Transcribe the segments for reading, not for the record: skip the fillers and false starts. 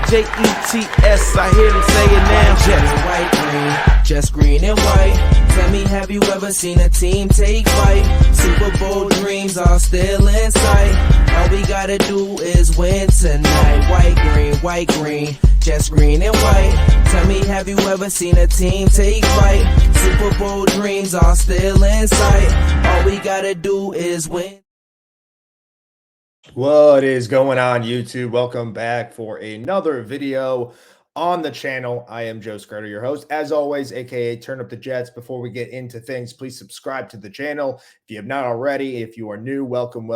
Jets, I hear them say it now. Jets, white, green, just green and white. Tell me, have you ever seen a team take flight? Super Bowl dreams are still in sight. All we gotta do is win tonight. White, green, just green and white. Tell me, have you ever seen a team take flight? Super Bowl dreams are still in sight. All we gotta do is win. What is going on, YouTube? Welcome back for another video on the channel. I am Joe Skirter, your host, as always, aka Turn Up the Jets. Before we get into things, please subscribe to the channel if you have not already. If you are new, welcome.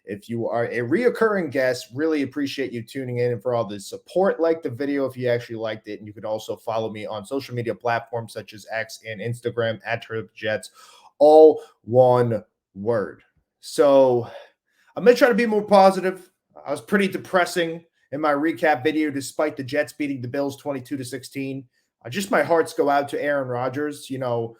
If you are a reoccurring guest, really appreciate you tuning in and for all the support. Like the video if you actually liked it, and you could also follow me on social media platforms such as X and Instagram at Turn Up the Jets, all one word. So I'm going to try to be more positive. I was pretty depressing in my recap video, despite the Jets beating the Bills 22-16. Just my hearts go out to Aaron Rodgers. You know,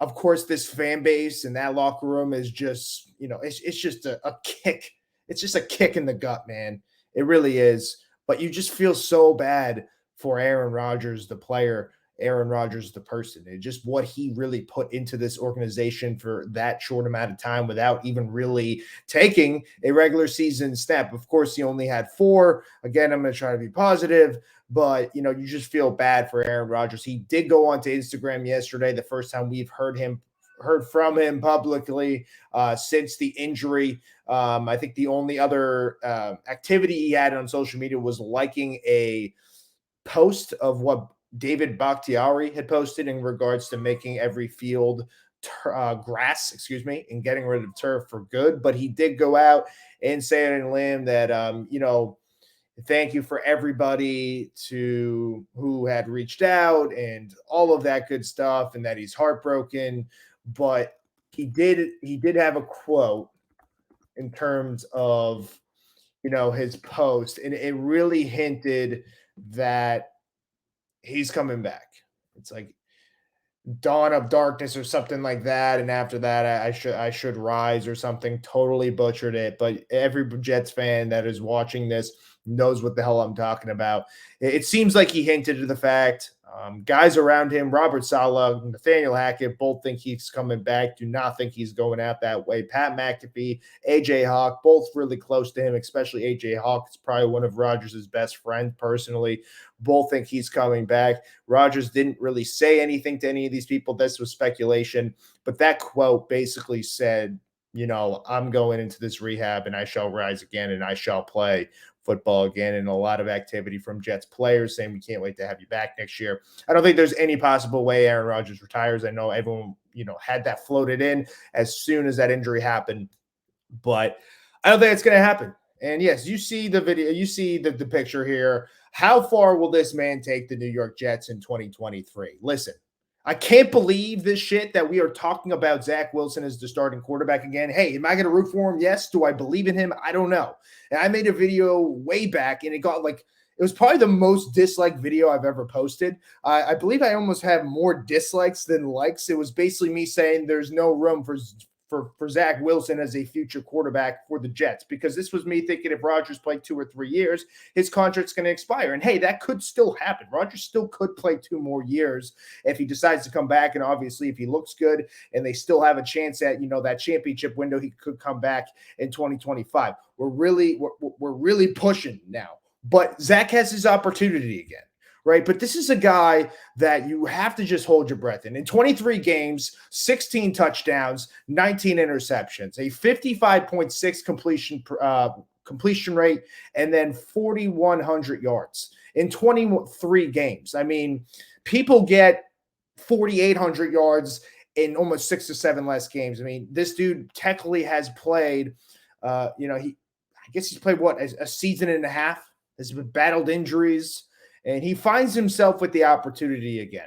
of course, this fan base and that locker room is just, you know, it's just a kick. It's just a kick in the gut, man. It really is. But you just feel so bad for Aaron Rodgers, the player, Aaron Rodgers, the person, and just what he really put into this organization for that short amount of time without even really taking a regular season step. Of course, he only had 4. Again, I'm going to try to be positive, but, you know, you just feel bad for Aaron Rodgers. He did go onto Instagram yesterday, the first time we've heard from him publicly since the injury. I think the only other activity he had on social media was liking a post of what David Bakhtiari had posted in regards to making every field grass, and getting rid of turf for good. But he did go out and say it in limb that, you know, thank you for everybody who had reached out and all of that good stuff, and that he's heartbroken. But he did have a quote in terms of, you know, his post, and it really hinted that he's coming back. It's like dawn of darkness or something like that. And after that, I should rise or something. Totally butchered it. But every Jets fan that is watching this knows what the hell I'm talking about. It seems like he hinted to the fact. Guys around him, Robert Saleh, Nathaniel Hackett, both think he's coming back. Do not think he's going out that way. Pat McAfee, AJ Hawk, both really close to him, especially AJ Hawk. It's probably one of Rodgers' best friends personally. Both think he's coming back. Rodgers didn't really say anything to any of these people. This was speculation. But that quote basically said, you know, I'm going into this rehab and I shall rise again and I shall play football again. And a lot of activity from Jets players saying we can't wait to have you back next year. I don't think there's any possible way Aaron Rodgers retires. I know everyone, you know, had that floated in as soon as that injury happened, but I don't think it's going to happen. And yes, you see the video, you see the picture here. How far will this man take the New York Jets in 2023? Listen, I can't believe this shit that we are talking about Zach Wilson as the starting quarterback again. Hey, am I going to root for him? Yes. Do I believe in him? I don't know. And I made a video way back, and it got like, it was probably the most disliked video I've ever posted. I believe I almost have more dislikes than likes. It was basically me saying there's no room for Zach Wilson as a future quarterback for the Jets, because this was me thinking if Rodgers played 2 or 3 years, his contract's going to expire. And hey, that could still happen. Rodgers still could play 2 more years if he decides to come back. And obviously, if he looks good and they still have a chance at, you know, that championship window, he could come back in 2025. We're really pushing now. But Zach has his opportunity again. Right. But this is a guy that you have to just hold your breath in. In 23 games, 16 touchdowns, 19 interceptions, a 55.6 completion rate, and then 4,100 yards in 23 games. I mean, people get 4,800 yards in almost 6 or 7 less games. I mean, this dude technically has played, I guess he's played a season and a half, has battled injuries. And he finds himself with the opportunity again.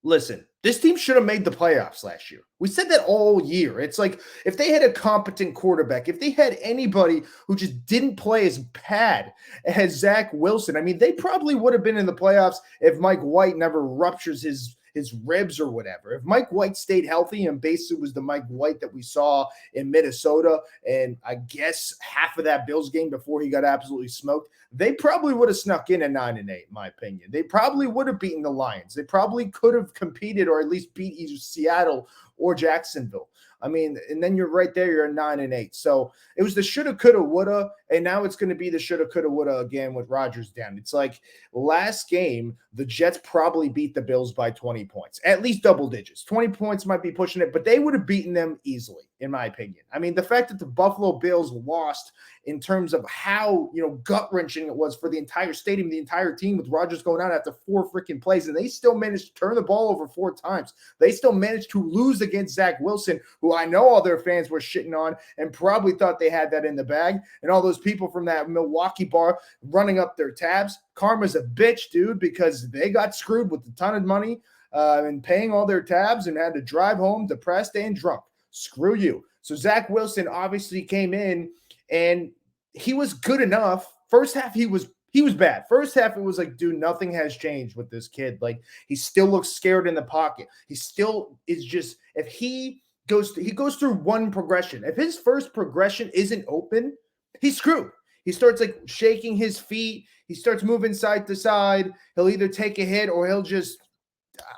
Listen, this team should have made the playoffs last year. We said that all year. It's like if they had a competent quarterback, if they had anybody who just didn't play as bad as Zach Wilson, I mean, they probably would have been in the playoffs if Mike White never ruptures his his ribs or whatever. If Mike White stayed healthy and basically was the Mike White that we saw in Minnesota, and I guess half of that Bills game before he got absolutely smoked, they probably would have snuck in at 9-8, in my opinion. They probably would have beaten the Lions. They probably could have competed or at least beat either Seattle or Jacksonville. I mean, and then you're right there, you're at 9-8. So it was the shoulda, coulda, woulda, and now it's going to be the shoulda, coulda, woulda again with Rodgers down. It's like last game, the Jets probably beat the Bills by 20 points, at least double digits. 20 points might be pushing it, but they would have beaten them easily, in my opinion. I mean, the fact that the Buffalo Bills lost in terms of how, gut-wrenching it was for the entire stadium, the entire team with Rodgers going out after 4 freaking plays, and they still managed to turn the ball over 4 times. They still managed to lose against Zach Wilson, who I know all their fans were shitting on and probably thought they had that in the bag, and all those people from that Milwaukee bar running up their tabs. Karma's a bitch, dude, because they got screwed with a ton of money and paying all their tabs and had to drive home depressed and drunk. Screw you. So Zach Wilson obviously came in and he was good enough. First half, he was bad. First half, it was like, dude, nothing has changed with this kid. Like, he still looks scared in the pocket. He still is just, if he goes through one progression. If his first progression isn't open, he's screwed. He starts like shaking his feet. He starts moving side to side. He'll either take a hit or he'll just,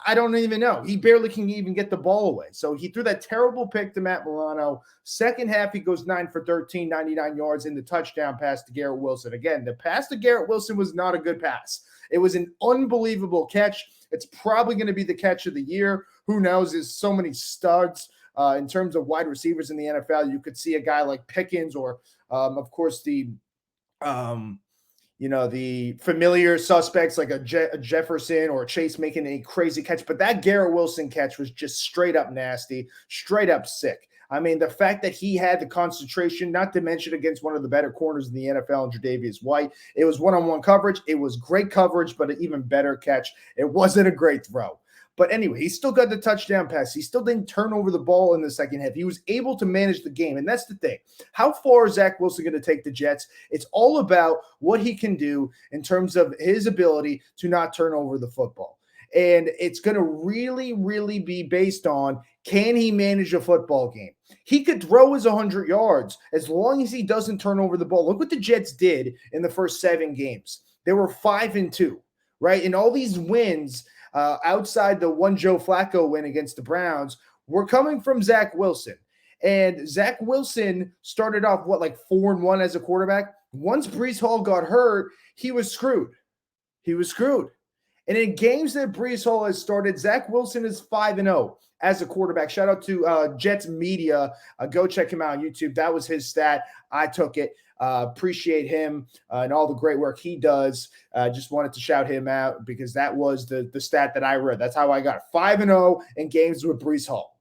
I don't even know. He barely can even get the ball away. So he threw that terrible pick to Matt Milano. Second half, he goes 9 for 13, 99 yards in the touchdown pass to Garrett Wilson. Again, the pass to Garrett Wilson was not a good pass. It was an unbelievable catch. It's probably going to be the catch of the year. Who knows? There's so many studs in terms of wide receivers in the NFL. You could see a guy like Pickens or, of course, the familiar suspects like a Jefferson or Chase making a crazy catch. But that Garrett Wilson catch was just straight up nasty, straight up sick. I mean, the fact that he had the concentration, not to mention against one of the better corners in the NFL, Tre'Davious White. It was one-on-one coverage. It was great coverage, but an even better catch. It wasn't a great throw. But anyway, he still got the touchdown pass. He still didn't turn over the ball in the second half. He was able to manage the game. And that's the thing. How far is Zach Wilson going to take the Jets? It's all about what he can do in terms of his ability to not turn over the football. And it's going to really, really be based on, can he manage a football game? He could throw his 100 yards as long as he doesn't turn over the ball. Look what the Jets did in the first 7 games. They were 5-2, right? And all these wins outside the one Joe Flacco win against the Browns were coming from Zach Wilson. And Zach Wilson started off, 4-1 as a quarterback? Once Breece Hall got hurt, he was screwed. And in games that Breece Hall has started, Zach Wilson is 5-0 as a quarterback. Shout out to Jets Media. Go check him out on YouTube. That was his stat. I took it. Appreciate him and all the great work he does. Just wanted to shout him out because that was the stat that I read. That's how I got 5-0 in games with Breece Hall.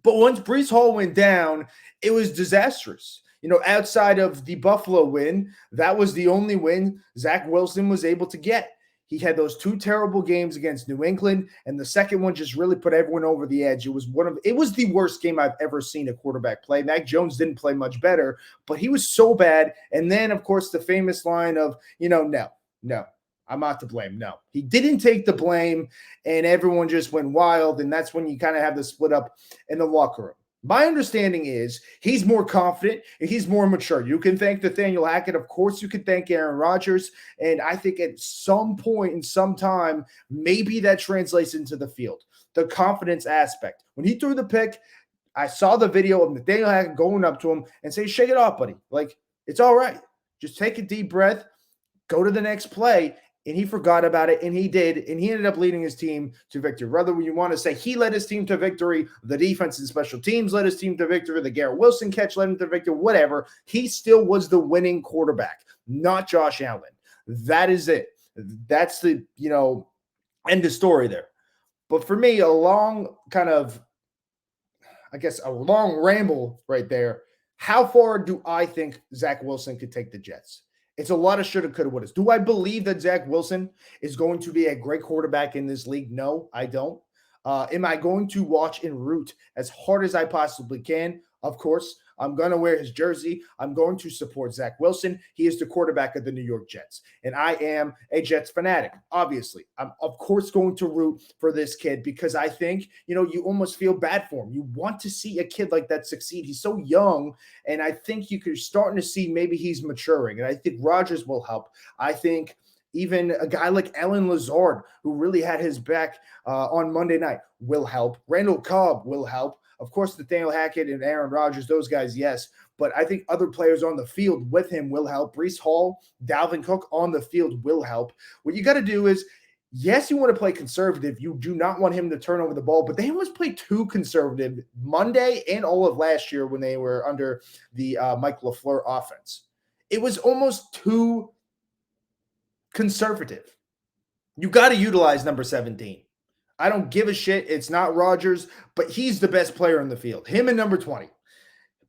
But once Breece Hall went down, it was disastrous. Outside of the Buffalo win, that was the only win Zach Wilson was able to get. He had those 2 terrible games against New England, and the second one just really put everyone over the edge. It was the worst game I've ever seen a quarterback play. Mac Jones didn't play much better, but he was so bad. And then, of course, the famous line of, no, I'm not to blame. No, he didn't take the blame, and everyone just went wild, and that's when you kind of have the split up in the locker room. My understanding is he's more confident and he's more mature. You can thank Nathaniel Hackett. Of course, you can thank Aaron Rodgers. And I think at some point in some time, maybe that translates into the field. The confidence aspect. When he threw the pick, I saw the video of Nathaniel Hackett going up to him and say, shake it off, buddy. It's all right. Just take a deep breath, go to the next play. And he forgot about it, and he did, and he ended up leading his team to victory. Whether you want to say he led his team to victory, the defense and special teams led his team to victory, the Garrett Wilson catch led him to victory, whatever, he still was the winning quarterback, not Josh Allen. That is it. That's the, end of story there. But for me, a long ramble right there. How far do I think Zach Wilson could take the Jets? It's a lot of shoulda, coulda, wouldas. Do I believe that Zach Wilson is going to be a great quarterback in this league? No, I don't. Am I going to watch and root as hard as I possibly can? Of course. I'm going to wear his jersey. I'm going to support Zach Wilson. He is the quarterback of the New York Jets. And I am a Jets fanatic, obviously. I'm, of course, going to root for this kid because I think, you almost feel bad for him. You want to see a kid like that succeed. He's so young, and I think you're starting to see maybe he's maturing. And I think Rodgers will help. I think even a guy like Allen Lazard, who really had his back on Monday night, will help. Randall Cobb will help. Of course, Nathaniel Hackett and Aaron Rodgers, those guys, yes. But I think other players on the field with him will help. Breece Hall, Dalvin Cook on the field will help. What you got to do is, yes, you want to play conservative. You do not want him to turn over the ball, but they almost played too conservative Monday and all of last year when they were under the Mike LaFleur offense. It was almost too conservative. You got to utilize number 17. I don't give a shit. It's not Rodgers, but he's the best player in the field. Him and number 20.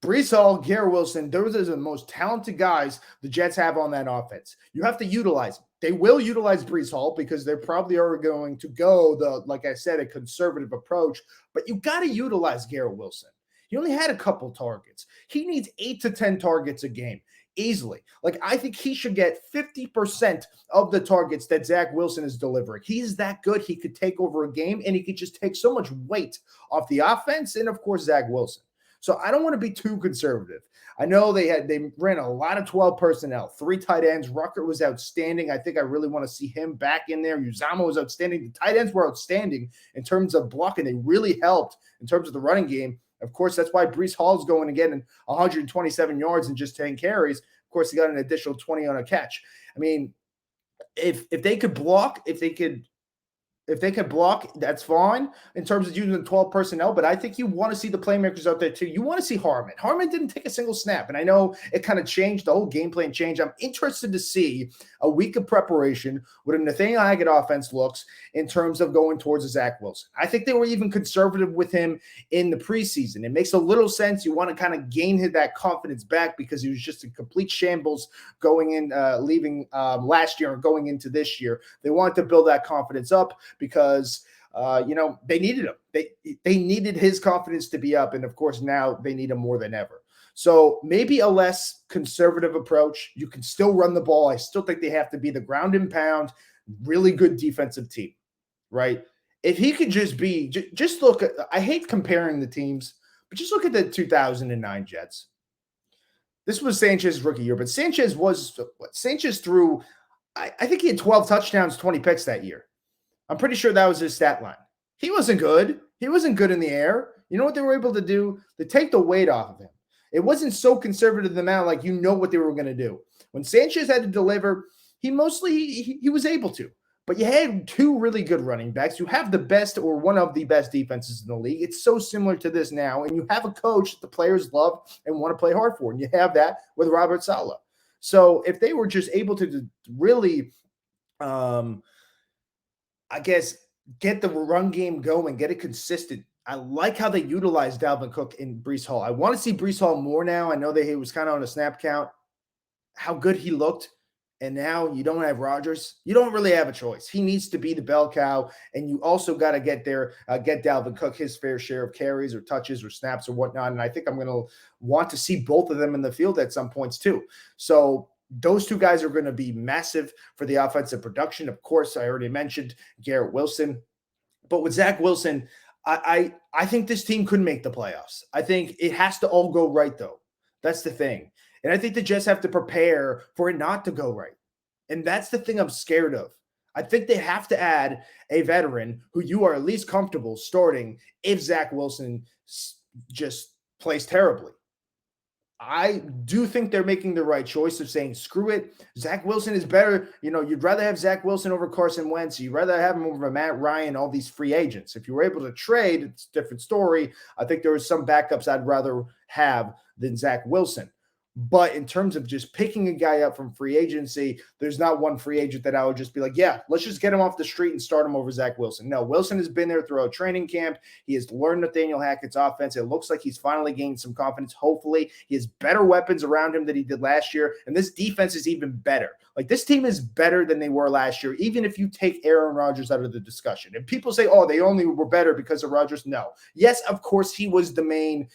Breece Hall, Garrett Wilson, those are the most talented guys the Jets have on that offense. You have to utilize them. They will utilize Breece Hall because they're probably are going to go like I said, a conservative approach, but you got to utilize Garrett Wilson. He only had a couple targets. He needs 8 to 10 targets a game. Easily. Like, I think he should get 50% of the targets that Zach Wilson is delivering. He's that good. He could take over a game, and he could just take so much weight off the offense and, of course, Zach Wilson. So I don't want to be too conservative. I know they ran a lot of 12 personnel, 3 tight ends. Rucker was outstanding. I think I really want to see him back in there. Uzama was outstanding. The tight ends were outstanding in terms of blocking. They really helped in terms of the running game. Of course, that's why Breece Hall's going again in 127 yards and just 10 carries. Of course, he got an additional 20 on a catch. I mean, if they could block, if they could block, that's fine in terms of using the 12 personnel, but I think you want to see the playmakers out there too. You want to see Harmon. Harmon didn't take a single snap, and I know it kind of changed, the whole game plan changed. I'm interested to see a week of preparation what a Nathaniel Hackett offense looks in terms of going towards a Zach Wilson. I think they were even conservative with him in the preseason. It makes a little sense. You want to kind of gain that confidence back because he was just a complete shambles going in, leaving last year and going into this year. They wanted to build that confidence up because, they needed him. They needed his confidence to be up. And, of course, now they need him more than ever. So maybe a less conservative approach. You can still run the ball. I still think they have to be the ground and pound, really good defensive team, right? If he could just be – just look – I hate comparing the teams, but just look at the 2009 Jets. This was Sanchez's rookie year, but Sanchez threw – I think he had 12 touchdowns, 20 picks that year. I'm pretty sure that was his stat line. He wasn't good. He wasn't good in the air. You know what they were able to do? They take the weight off of him. It wasn't so conservative amount, like what they were going to do. When Sanchez had to deliver, he was able to. But you had 2 really good running backs. You have the best or one of the best defenses in the league. It's so similar to this now. And you have a coach that the players love and want to play hard for. And you have that with Robert Saleh. So if they were just able to really get the run game going, get it consistent. I like how they utilize Dalvin Cook and Breece Hall. I want to see Breece Hall more now. I know that he was kind of on a snap count, how good he looked. And now you don't have Rodgers. You don't really have a choice. He needs to be the bell cow. And you also got to get Dalvin Cook his fair share of carries or touches or snaps or whatnot. And I think I'm going to want to see both of them in the field at some points too. So those 2 guys are going to be massive for the offensive production. Of course, I already mentioned Garrett Wilson. But with Zach Wilson, I think this team could make the playoffs. I think it has to all go right, though. That's the thing. And I think the Jets have to prepare for it not to go right. And that's the thing I'm scared of. I think they have to add a veteran who you are at least comfortable starting if Zach Wilson just plays terribly. I do think they're making the right choice of saying, screw it. Zach Wilson is better. You'd rather have Zach Wilson over Carson Wentz. You'd rather have him over Matt Ryan, all these free agents. If you were able to trade, it's a different story. I think there were some backups I'd rather have than Zach Wilson. But in terms of just picking a guy up from free agency, there's not one free agent that I would just be like, yeah, let's just get him off the street and start him over Zach Wilson. No, Wilson has been there throughout training camp. He has learned Nathaniel Hackett's offense. It looks like he's finally gained some confidence. Hopefully, he has better weapons around him than he did last year. And this defense is even better. Like, this team is better than they were last year, even if you take Aaron Rodgers out of the discussion. And people say, oh, they only were better because of Rodgers. No. Yes, of course, he was the main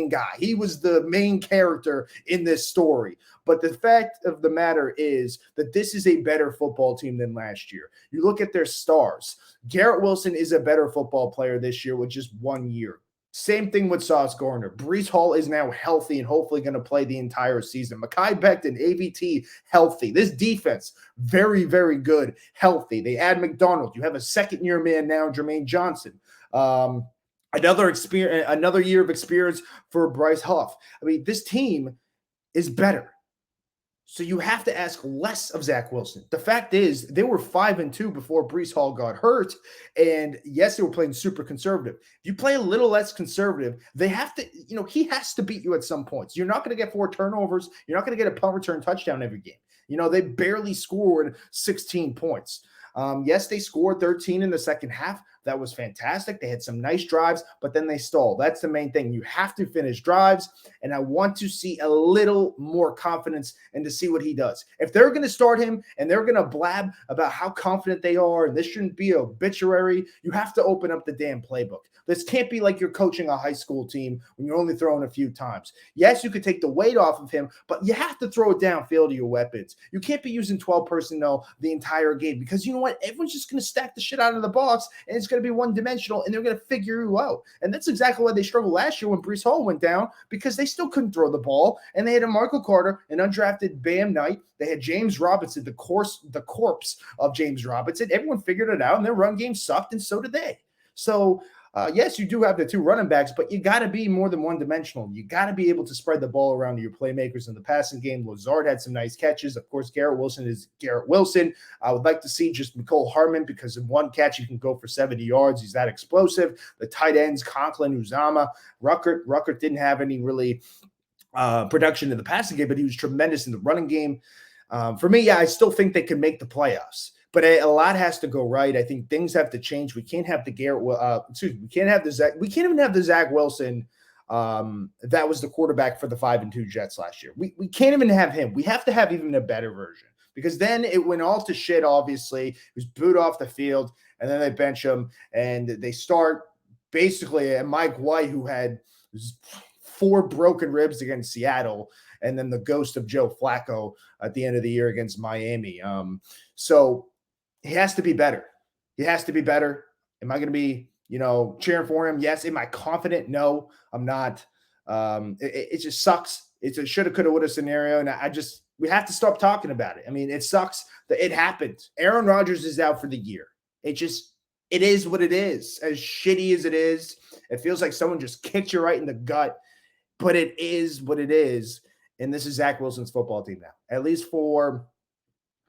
guy. He was the main character in this story. But the fact of the matter is that this is a better football team than last year. You look at their stars. Garrett Wilson is a better football player this year with just 1 year. Same thing with Sauce Gardner. Breece Hall is now healthy and hopefully going to play the entire season. Mekhi Becton, AVT, healthy. This defense, very, very good, healthy. They add McDonald. You have a second-year man now, Jermaine Johnson. Another year of experience for Bryce Huff. I mean, this team is better. So you have to ask less of Zach Wilson. The fact is, they were 5-2 before Breece Hall got hurt. And yes, they were playing super conservative. If you play a little less conservative, they have to, he has to beat you at some points. You're not going to get 4 turnovers. You're not going to get a punt return touchdown every game. They barely scored 16 points. Yes, they scored 13 in the second half. That was fantastic. They had some nice drives, but then they stalled. That's the main thing. You have to finish drives, and I want to see a little more confidence and to see what he does. If they're going to start him and they're going to blab about how confident they are, and this shouldn't be an obituary, you have to open up the damn playbook. This can't be like you're coaching a high school team when you're only throwing a few times. Yes, you could take the weight off of him, but you have to throw it downfield to your weapons. You can't be using 12 personnel the entire game because you know what? Everyone's just going to stack the shit out of the box, and it's going to be one-dimensional, and they're going to figure you out. And that's exactly why they struggled last year when Breece Hall went down, because they still couldn't throw the ball, and they had a Michael Carter, an undrafted Bam Knight. They had James Robinson, the corpse of James Robinson. Everyone figured it out, and their run game sucked, and so did they. So, yes, you do have the 2 running backs, but you got to be more than one-dimensional. You got to be able to spread the ball around to your playmakers in the passing game. Lazard had some nice catches. Of course, Garrett Wilson is Garrett Wilson. I would like to see just Mecole Hardman, because in one catch you can go for 70 yards. He's that explosive. The tight ends, Conklin, Uzama, Ruckert didn't have any really production in the passing game, but he was tremendous in the running game. For me, I still think they can make the playoffs. But a lot has to go right. I think things have to change. We can't have the we can't even have the Zach Wilson that was the quarterback for the 5-2 Jets last year. We can't even have him. We have to have even a better version, because then it went all to shit, obviously. He was booed off the field, and then they bench him, and they start basically at Mike White, who had 4 broken ribs against Seattle, and then the ghost of Joe Flacco at the end of the year against Miami. So he has to be better. He has to be better. Am I going to be, cheering for him? Yes. Am I confident? No, I'm not. It just sucks. It's a shoulda, coulda, woulda scenario. And we have to stop talking about it. I mean, it sucks that it happened. Aaron Rodgers is out for the year. It is what it is. As shitty as it is, it feels like someone just kicked you right in the gut, but it is what it is. And this is Zach Wilson's football team now, at least for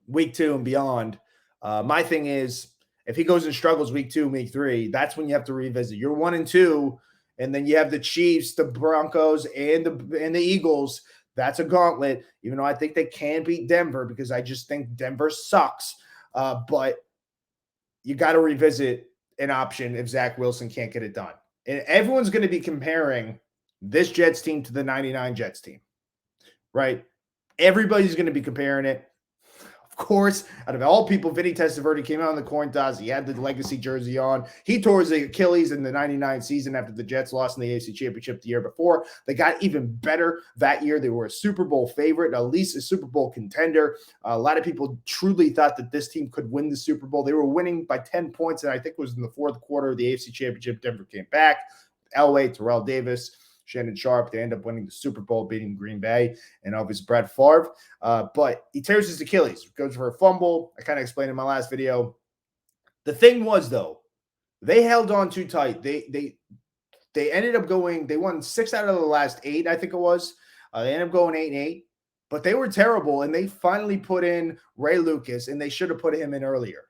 week 2 and beyond. My thing is, if he goes and struggles week 2, week 3, that's when you have to revisit. You're 1-2, and then you have the Chiefs, the Broncos, and the Eagles. That's a gauntlet, even though I think they can beat Denver, because I just think Denver sucks. But you got to revisit an option if Zach Wilson can't get it done. And everyone's going to be comparing this Jets team to the 99 Jets team, right? Everybody's going to be comparing it. Of course, out of all people, Vinny Testaverde came out on the coin toss. He had the legacy jersey on. He tore his Achilles in the 99 season after the Jets lost in the AFC Championship the year before. They got even better that year. They were a Super Bowl favorite, at least a Super Bowl contender. A lot of people truly thought that this team could win the Super Bowl. They were winning by 10 points, and I think it was in the 4th quarter of the AFC Championship. Denver came back. Elway, Terrell Davis, Shannon Sharp, they end up winning the Super Bowl, beating Green Bay, and obviously Brett Favre. But he tears his Achilles, goes for a fumble. I kind of explained in my last video. The thing was, though, they held on too tight. They ended up going, they won 6 out of the last 8, I think it was. They ended up going 8-8, but they were terrible, and they finally put in Ray Lucas, and they should have put him in earlier.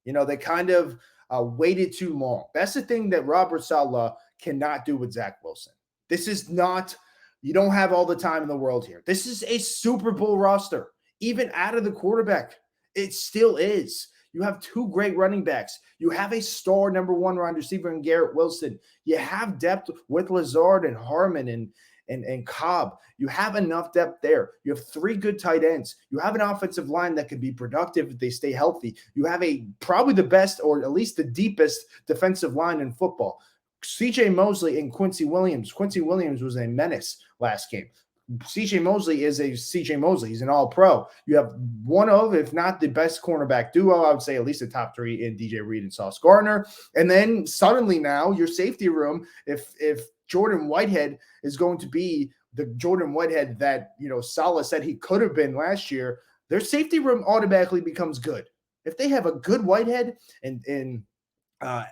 They kind of waited too long. That's the thing that Robert Saleh cannot do with Zach Wilson. This is not, You don't have all the time in the world here. This is a Super Bowl roster. Even out of the quarterback, it still is. You have two great running backs. You have a star number one wide receiver in Garrett Wilson. You have depth with Lazard and Harmon and Cobb. You have enough depth there. You have three good tight ends. You have an offensive line that can be productive if they stay healthy. You have probably the best or at least the deepest defensive line in football. CJ Mosley and Quincy Williams. Quincy Williams was a menace last game. CJ Mosley is a CJ Mosley. He's an all-pro. You have one of, if not the best cornerback duo, I would say at least a top three in DJ Reed and Sauce Gardner. And then suddenly now your safety room, if Jordan Whitehead is going to be the Jordan Whitehead that, Saleh said he could have been last year, their safety room automatically becomes good. If they have a good Whitehead and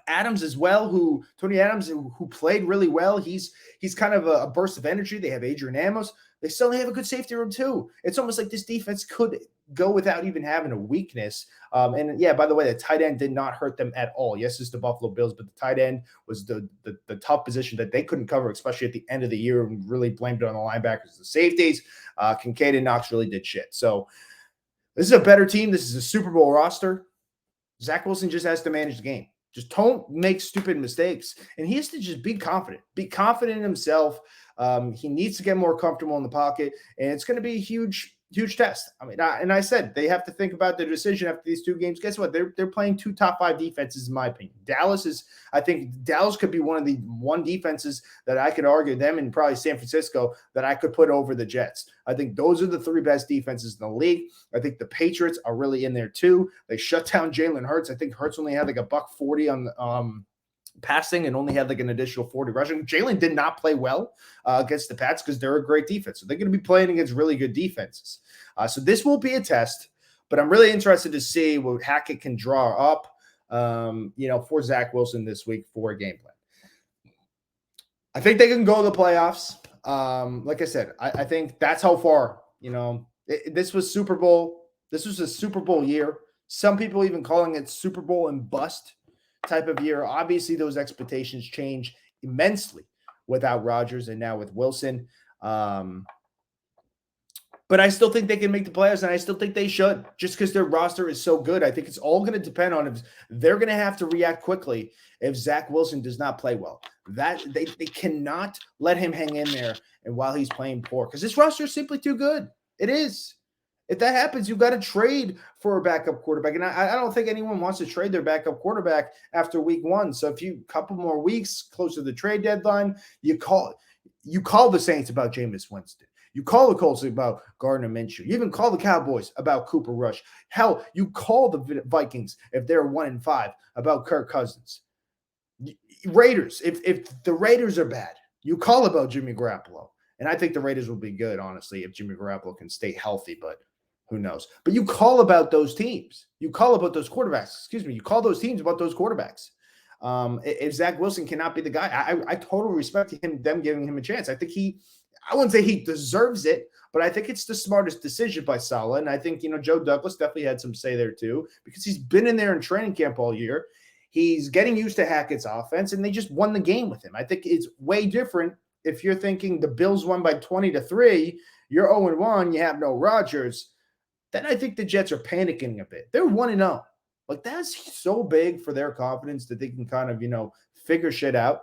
Adams as well, Tony Adams, who played really well. He's kind of a burst of energy. They have Adrian Amos. They still have a good safety room too. It's almost like this defense could go without even having a weakness. And yeah, by the way, the tight end did not hurt them at all. Yes, it's the Buffalo Bills, but the tight end was the tough position that they couldn't cover, especially at the end of the year, and really blamed it on the linebackers, the safeties. Kincaid and Knox really did shit. So this is a better team. This is a Super Bowl roster. Zach Wilson just has to manage the game. Just don't make stupid mistakes. And he has to just be confident. Be confident in himself. He needs to get more comfortable in the pocket. And it's going to be a huge test. I mean, I said they have to think about their decision after these two games. Guess what? They're playing two top five defenses, in my opinion. I think Dallas could be one of the defenses that I could argue, them and probably San Francisco, that I could put over the Jets. I think those are the three best defenses in the league. I think the Patriots are really in there too. They shut down Jalen Hurts. I think Hurts only had like $140 on the passing and only had like an additional 40 rushing. Jalen did not play well against the Pats because they're a great defense. So they're going to be playing against really good defenses. So this will be a test, but I'm really interested to see what Hackett can draw up, for Zach Wilson this week for a game plan. I think they can go to the playoffs. Like I said, I think that's how far, this was Super Bowl. This was a Super Bowl year. Some people even calling it Super Bowl and bust type of year. Obviously, those expectations change immensely without Rodgers and now with Wilson. But I still think they can make the playoffs, and I still think they should, just because their roster is so good. I think it's all going to depend on if they're going to have to react quickly if Zach Wilson does not play well. That they cannot let him hang in there and while he's playing poor, because this roster is simply too good. It is. If that happens, you've got to trade for a backup quarterback. And I don't think anyone wants to trade their backup quarterback after week one. So if you couple more weeks close to the trade deadline, you call the Saints about Jameis Winston. You call the Colts about Gardner Minshew. You even call the Cowboys about Cooper Rush. Hell, you call the Vikings if they're 1-5 about Kirk Cousins. Raiders, if the Raiders are bad, you call about Jimmy Garoppolo. And I think the Raiders will be good, honestly, if Jimmy Garoppolo can stay healthy, but who knows? But you call about those teams. You call about those quarterbacks. You call those teams about those quarterbacks. If Zach Wilson cannot be the guy, I totally respect them giving him a chance. I think I wouldn't say he deserves it, but I think it's the smartest decision by Saleh. And I think, Joe Douglas definitely had some say there too, because he's been in there in training camp all year. He's getting used to Hackett's offense, and they just won the game with him. I think it's way different if you're thinking the Bills won by 20-3, you're 0-1, you have no Rodgers. Then I think the Jets are panicking a bit. They're 1-0. Like, that's so big for their confidence that they can kind of, figure shit out.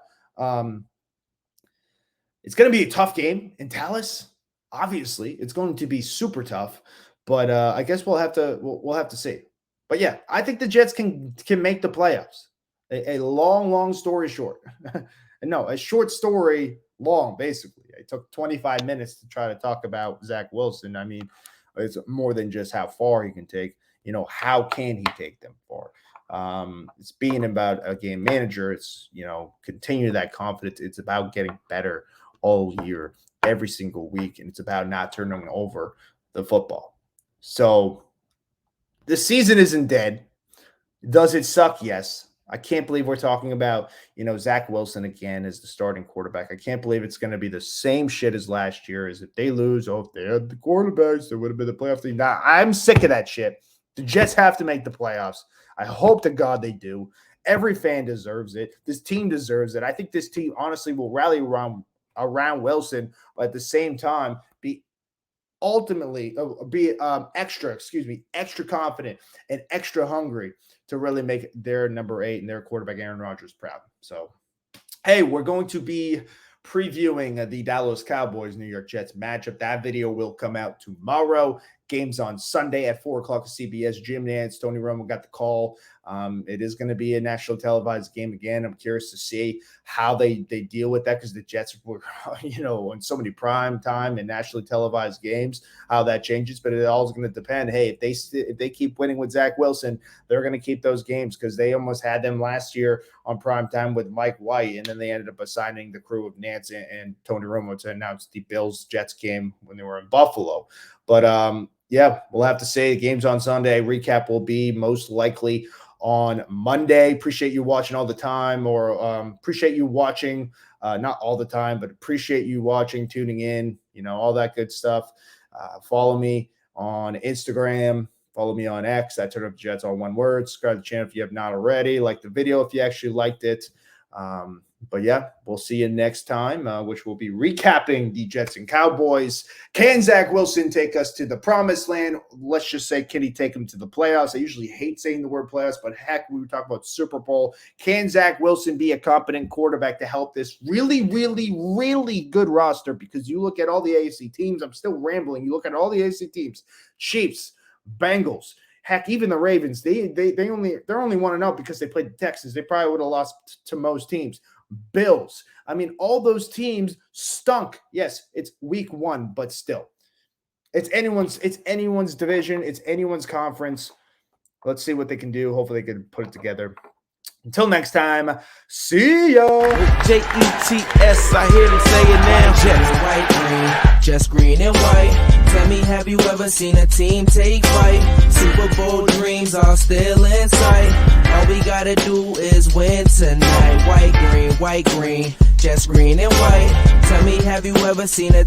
It's going to be a tough game in Dallas. Obviously, it's going to be super tough, but I guess we'll have to see. But yeah, I think the Jets can make the playoffs. A long story short. No, a short story long, basically. It took 25 minutes to try to talk about Zach Wilson. I mean, it's more than just how far he can take. How can he take them far? It's being about a game manager. It's, continue that confidence. It's about getting better all year, every single week. And it's about not turning over the football. So the season isn't dead. Does it suck? Yes. I can't believe we're talking about, Zach Wilson again as the starting quarterback. I can't believe it's going to be the same shit as last year, as if they lose, if they had the quarterbacks, there would have been the playoff team. Nah, I'm sick of that shit. The Jets have to make the playoffs. I hope to God they do. Every fan deserves it. This team deserves it. I think this team, honestly, will rally around around Wilson, but at the same time, be extra confident and extra hungry to really make their number 8 and their quarterback Aaron Rodgers proud. So, hey, we're going to be previewing the Dallas Cowboys New York Jets matchup. That video will come out tomorrow. Games on Sunday at 4 o'clock at CBS. Jim Nantz, Tony Romo got the call. It is going to be a nationally televised game again. I'm curious to see how they deal with that, because the Jets were, in so many prime time and nationally televised games, how that changes. But it all is going to depend. Hey, if they keep winning with Zach Wilson, they're going to keep those games, because they almost had them last year on prime time with Mike White, and then they ended up assigning the crew of Nantz and Tony Romo to announce the Bills-Jets game when they were in Buffalo. But yeah, we'll have to say the game's on Sunday. Recap will be most likely on Monday. Appreciate you watching all the time, or appreciate you watching, not all the time, but appreciate you watching, tuning in, all that good stuff. Follow me on Instagram. Follow me on X. I Turn Up the Jets, all one word. Subscribe to the channel if you have not already. Like the video if you actually liked it. But yeah, we'll see you next time, which will be recapping the Jets and Cowboys. Can Zach Wilson take us to the promised land? Let's just say, can he take him to the playoffs? I usually hate saying the word playoffs, but heck, we were talking about Super Bowl. Can Zach Wilson be a competent quarterback to help this really, really, really good roster? Because you look at all the AFC teams, I'm still rambling. You look at all the AFC teams, Chiefs, Bengals, heck, even the Ravens, they're only 1-0 because they played the Texans. They probably would have lost to most teams. Bills. I mean, all those teams stunk. Yes, it's week 1, but still. It's anyone's division. It's anyone's conference. Let's see what they can do. Hopefully they can put it together. Until next time, see ya. Jets, I hear them say it now. Jets, white, green, just green and white. Tell me, have you ever seen a team take flight? Super Bowl dreams are still in sight. All we gotta do is win tonight. White, green, just green and white. Tell me, have you ever seen a